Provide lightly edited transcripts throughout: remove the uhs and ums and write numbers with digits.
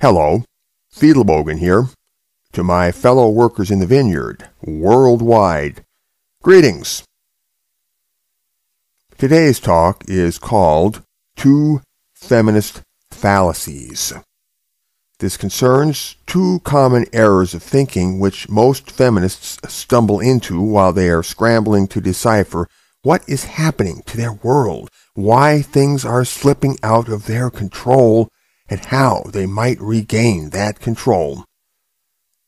Hello, Fiedelbogen here. To my fellow workers in the vineyard, worldwide, greetings. Today's talk is called Two Feminist Fallacies. This concerns two common errors of thinking which most feminists stumble into while they are scrambling to decipher what is happening to their world, why things are slipping out of their control, and how they might regain that control.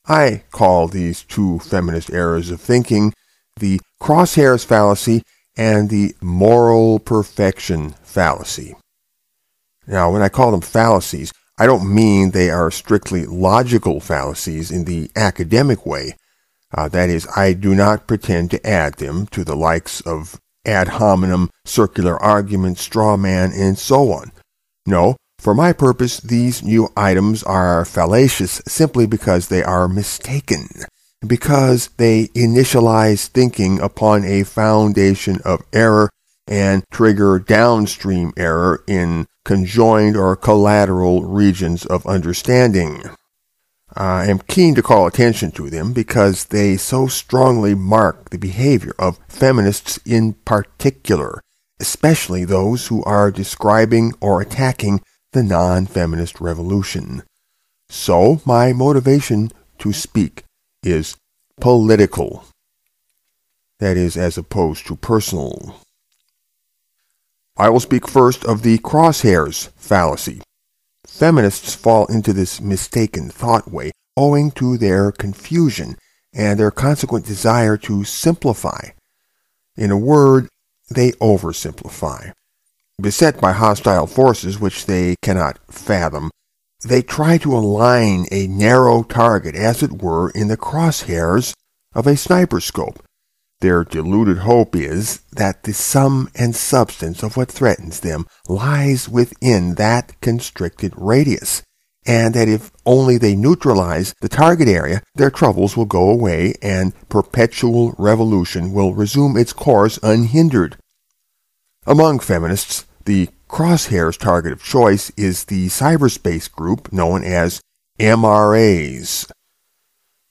I call these two feminist errors of thinking the crosshairs fallacy and the moral perfection fallacy. Now, when I call them fallacies, I don't mean they are strictly logical fallacies in the academic way. That is, I do not pretend to add them to the likes of ad hominem, circular argument, straw man, and so on. No, for my purpose, these new items are fallacious simply because they are mistaken, because they initialize thinking upon a foundation of error and trigger downstream error in conjoined or collateral regions of understanding. I am keen to call attention to them because they so strongly mark the behavior of feminists in particular, especially those who are describing or attacking the non-feminist revolution. So, my motivation to speak is political. That is, as opposed to personal. I will speak first of the crosshairs fallacy. Feminists fall into this mistaken thought way owing to their confusion and their consequent desire to simplify. In a word, they oversimplify. Beset by hostile forces which they cannot fathom, they try to align a narrow target, as it were, in the crosshairs of a sniper scope. Their deluded hope is that the sum and substance of what threatens them lies within that constricted radius, and that if only they neutralize the target area, their troubles will go away and perpetual revolution will resume its course unhindered. Among feminists, the crosshairs target of choice is the cyberspace group known as MRAs.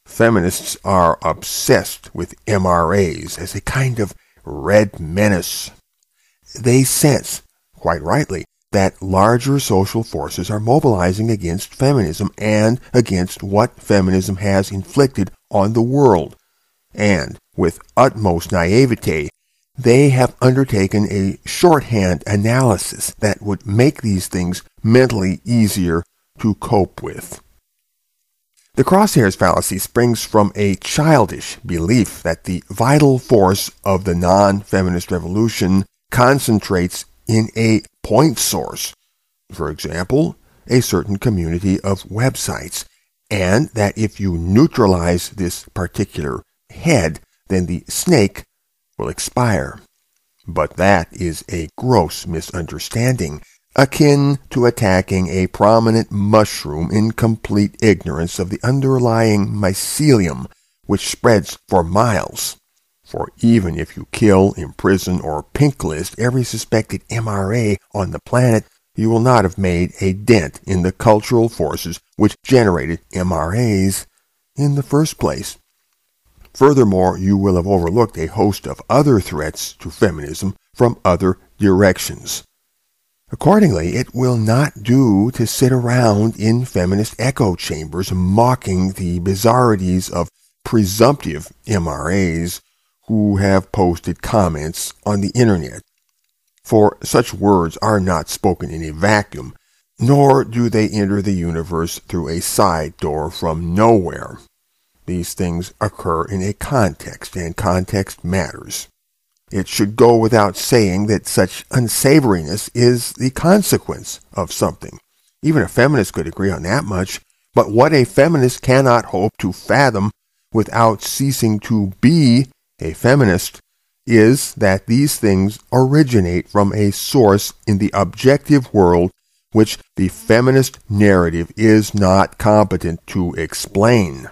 Feminists are obsessed with MRAs as a kind of red menace. They sense, quite rightly, that larger social forces are mobilizing against feminism and against what feminism has inflicted on the world. And, with utmost naivete, they have undertaken a shorthand analysis that would make these things mentally easier to cope with. The crosshairs fallacy springs from a childish belief that the vital force of the non-feminist revolution concentrates in a point source, for example, a certain community of websites, and that if you neutralize this particular head, then the snake will expire. But that is a gross misunderstanding, akin to attacking a prominent mushroom in complete ignorance of the underlying mycelium, which spreads for miles. For even if you kill, imprison, or pink list every suspected MRA on the planet, you will not have made a dent in the cultural forces which generated MRAs in the first place. Furthermore, you will have overlooked a host of other threats to feminism from other directions. Accordingly, it will not do to sit around in feminist echo chambers mocking the bizarrities of presumptive MRAs who have posted comments on the internet. For such words are not spoken in a vacuum, nor do they enter the universe through a side door from nowhere. These things occur in a context, and context matters. It should go without saying that such unsavoriness is the consequence of something. Even a feminist could agree on that much, but what a feminist cannot hope to fathom without ceasing to be a feminist is that these things originate from a source in the objective world which the feminist narrative is not competent to explain.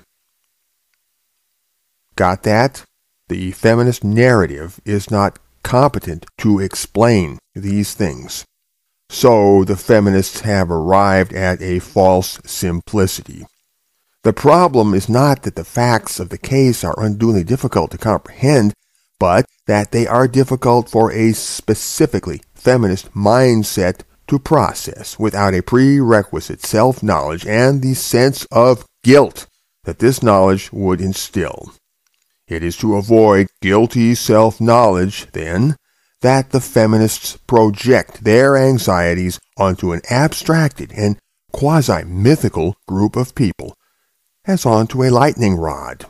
Got that? The feminist narrative is not competent to explain these things. so the feminists have arrived at a false simplicity. The problem is not that the facts of the case are unduly difficult to comprehend, but that they are difficult for a specifically feminist mindset to process without a prerequisite self-knowledge and the sense of guilt that this knowledge would instill. It is to avoid guilty self-knowledge, then, that the feminists project their anxieties onto an abstracted and quasi-mythical group of people, as onto a lightning rod.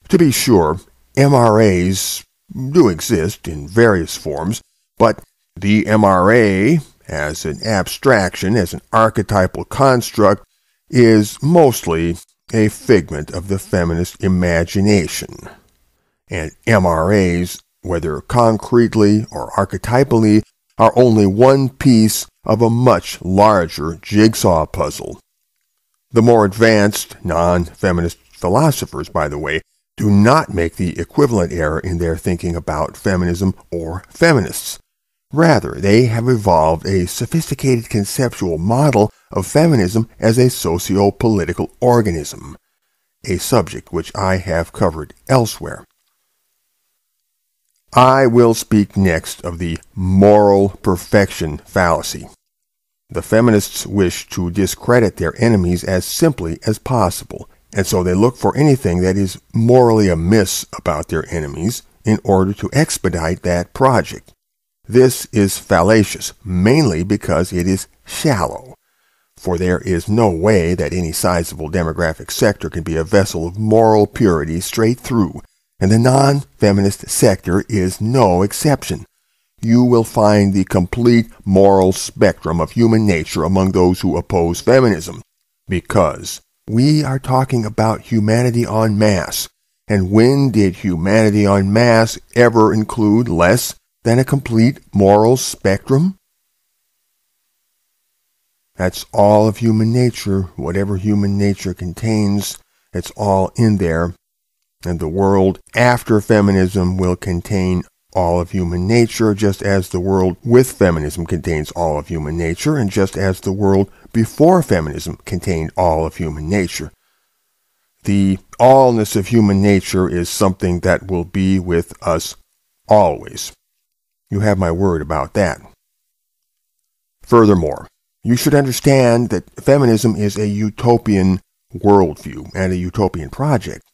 To be sure, MRAs do exist in various forms, but the MRA, as an abstraction, as an archetypal construct, is mostly a figment of the feminist imagination. And MRAs, whether concretely or archetypally, are only one piece of a much larger jigsaw puzzle. The more advanced non-feminist philosophers, by the way, do not make the equivalent error in their thinking about feminism or feminists. Rather, they have evolved a sophisticated conceptual model of feminism as a socio-political organism, a subject which I have covered elsewhere. I will speak next of the moral perfection fallacy. The feminists wish to discredit their enemies as simply as possible, and so they look for anything that is morally amiss about their enemies in order to expedite that project. This is fallacious, mainly because it is shallow, for there is no way that any sizable demographic sector can be a vessel of moral purity straight through, and the non-feminist sector is no exception. You will find the complete moral spectrum of human nature among those who oppose feminism, because we are talking about humanity en masse, and when did humanity en masse ever include less than a complete moral spectrum? That's all of human nature. Whatever human nature contains, it's all in there. And the world after feminism will contain all of human nature, just as the world with feminism contains all of human nature, and just as the world before feminism contained all of human nature. The allness of human nature is something that will be with us always. You have my word about that. Furthermore, you should understand that feminism is a utopian worldview and a utopian project.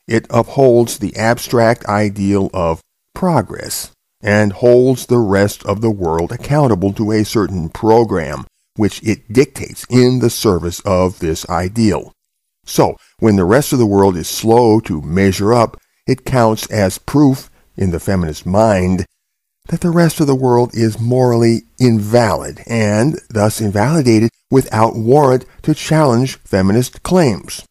It upholds the abstract ideal of progress and holds the rest of the world accountable to a certain program which it dictates in the service of this ideal. So, when the rest of the world is slow to measure up, it counts as proof in the feminist mind that the rest of the world is morally invalid and thus invalidated without warrant to challenge feminist claims.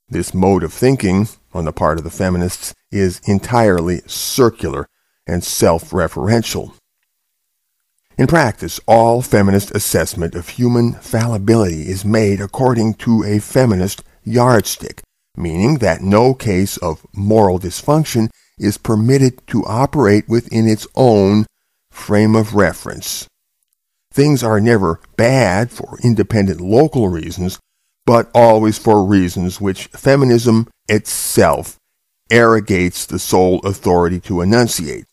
This mode of thinking on the part of the feminists is entirely circular and self-referential. In practice, all feminist assessment of human fallibility is made according to a feminist yardstick, meaning that no case of moral dysfunction is permitted to operate within its own frame of reference. Things are never bad for independent local reasons, but always for reasons which feminism itself arrogates the sole authority to enunciate.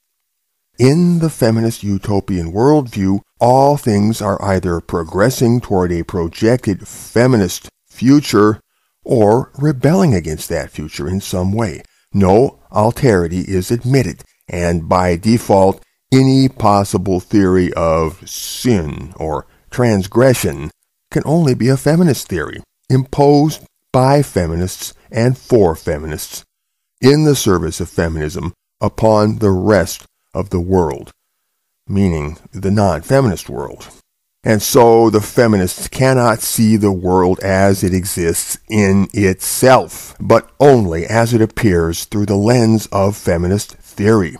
In the feminist utopian worldview, all things are either progressing toward a projected feminist future or rebelling against that future in some way. No alterity is admitted, and by default, any possible theory of sin or transgression can only be a feminist theory, imposed by feminists and for feminists, in the service of feminism upon the rest of the world, meaning the non-feminist world. And so the feminists cannot see the world as it exists in itself, but only as it appears through the lens of feminist theory.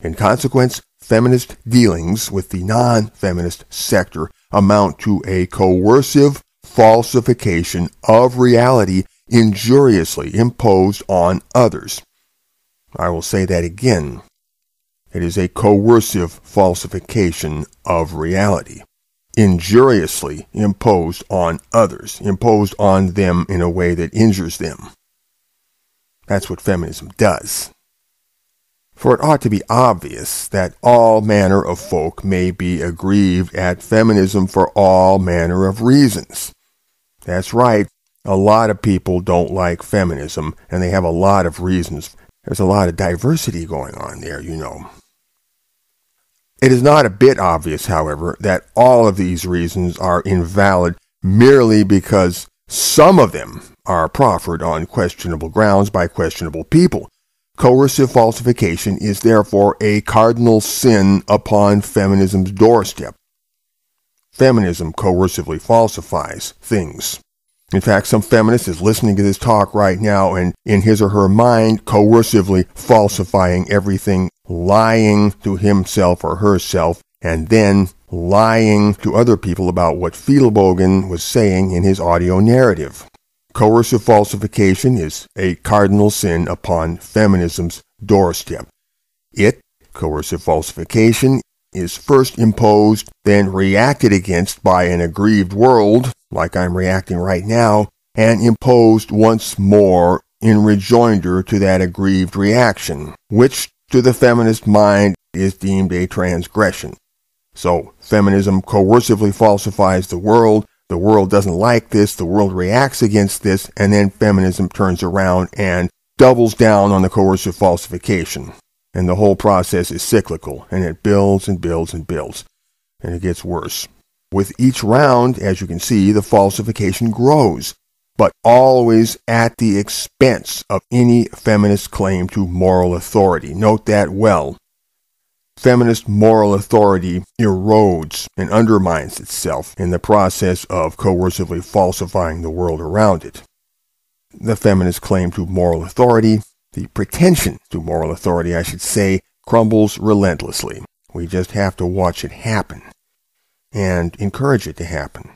In consequence, feminist dealings with the non-feminist sector amount to a coercive falsification of reality injuriously imposed on others. I will say that again. It is a coercive falsification of reality, injuriously imposed on others, imposed on them in a way that injures them. That's what feminism does. For it ought to be obvious that all manner of folk may be aggrieved at feminism for all manner of reasons. That's right, a lot of people don't like feminism, and they have a lot of reasons. There's a lot of diversity going on there, you know. It is not a bit obvious, however, that all of these reasons are invalid merely because some of them are proffered on questionable grounds by questionable people. Coercive falsification is therefore a cardinal sin upon feminism's doorstep. Feminism coercively falsifies things. In fact, some feminist is listening to this talk right now and in his or her mind coercively falsifying everything, lying to himself or herself, and then lying to other people about what Fiedelbogen was saying in his audio narrative. Coercive falsification is a cardinal sin upon feminism's doorstep. Coercive falsification, is first imposed, then reacted against by an aggrieved world, like I'm reacting right now, and imposed once more in rejoinder to that aggrieved reaction, which to the feminist mind is deemed a transgression. So, feminism coercively falsifies the world doesn't like this, the world reacts against this, and then feminism turns around and doubles down on the coercive falsification. And the whole process is cyclical, and it builds and builds and builds, and it gets worse. With each round, as you can see, the falsification grows, but always at the expense of any feminist claim to moral authority. Note that well. Feminist moral authority erodes and undermines itself in the process of coercively falsifying the world around it. The feminist claim to moral authority, the pretension to moral authority, I should say, crumbles relentlessly. We just have to watch it happen and encourage it to happen.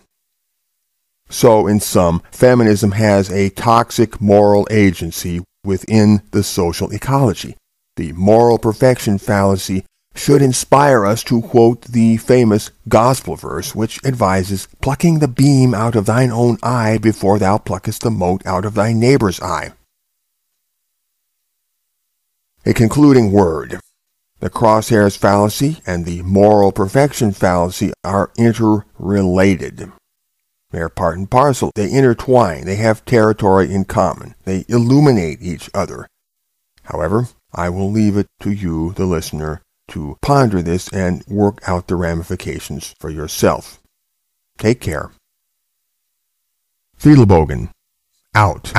So, in sum, feminism has a toxic moral agency within the social ecology. The moral perfection fallacy should inspire us to quote the famous gospel verse which advises plucking the beam out of thine own eye before thou pluckest the mote out of thy neighbor's eye. A concluding word. The crosshairs fallacy and the moral perfection fallacy are interrelated. They're part and parcel. They intertwine. They have territory in common. They illuminate each other. However, I will leave it to you, the listener, to ponder this and work out the ramifications for yourself. Take care. Fiedelbogen. Out.